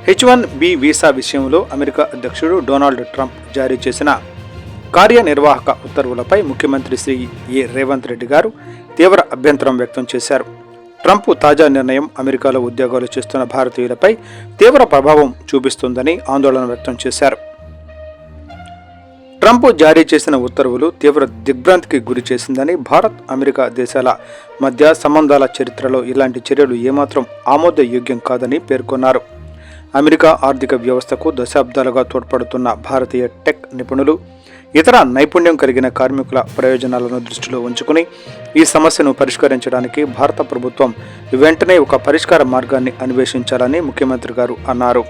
H1B visa విషయంలో America అధ్యక్షుడు Donald Trump జారీ చేసిన కార్యనిర్వాహక ఉత్తర్వులపై ముఖ్యమంత్రి శ్రీ రేవంత్ రెడ్డి గారు తీవ్ర అభ్యంతరం వ్యక్తం చేశారు. ట్రంప్ తాజా నిర్ణయం అమెరికాలో ఉద్యోగాలు చేస్తున్న భారతీయులపై తీవ్ర ప్రభావం చూపిస్తుందని ఆందోళన వ్యక్తం చేశారు. ట్రంప్ జారీ చేసిన ఉత్తర్వులు తీవ్ర దిగ్భ్రాంతికి గురి చేసిందని, భారత్ అమెరికా దేశాల మధ్య సంబంధాల చరిత్రలో ఇలాంటి చర్యలు ఏమాత్రం ఆమోదయోగ్యం కాదని పేర్కొన్నారు. అమెరికా ఆర్థిక వ్యవస్థకు దశాబ్దాలుగా తోడ్పడుతున్న భారతీయ టెక్ నిపుణులు, ఇతర నైపుణ్యం కలిగిన కార్మికుల ప్రయోజనాలను దృష్టిలో ఉంచుకుని ఈ సమస్యను పరిష్కరించడానికి భారత ప్రభుత్వం వెంటనే ఒక పరిష్కార మార్గాన్ని అన్వేషించాలని ముఖ్యమంత్రి గారు అన్నారు.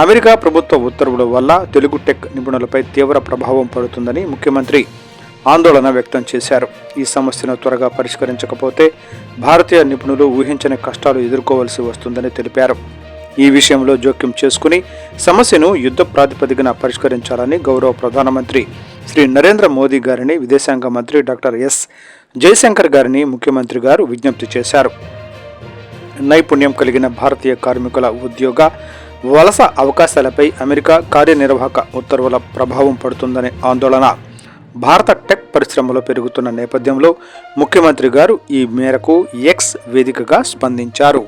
అమెరికా ప్రభుత్వ ఉత్తర్వుల వల్ల తెలుగు టెక్ నిపుణులపై తీవ్ర ప్రభావం పడుతుందని ముఖ్యమంత్రి ఆందోళన వ్యక్తం చేశారు. ఈ సమస్యను త్వరగా పరిష్కరించకపోతే భారతీయ నిపుణులు ఊహించని కష్టాలు ఎదుర్కోవాల్సి వస్తుందని తెలిపారు. ఈ విషయంలో జోక్యం చేసుకుని సమస్యను యుద్ధ ప్రాతిపదికన పరిష్కరించాలని గౌరవ ప్రధానమంత్రి శ్రీ నరేంద్ర మోదీ గారిని, విదేశాంగ మంత్రి డాక్టర్ ఎస్ జయశంకర్ గారిని ముఖ్యమంత్రి గారు విజ్ఞప్తి చేశారు. నైపుణ్యం కలిగిన భారతీయ కార్మికుల ఉద్యోగ వలస అవకాశాలపై అమెరికా కార్యనిర్వాహక ఉత్తర్వుల ప్రభావం పడుతుందనే ఆందోళన భారత టెక్ పరిశ్రమలో పెరుగుతున్న నేపథ్యంలో ముఖ్యమంత్రి గారు ఈ మేరకు ఎక్స్ వేదికగా స్పందించారు.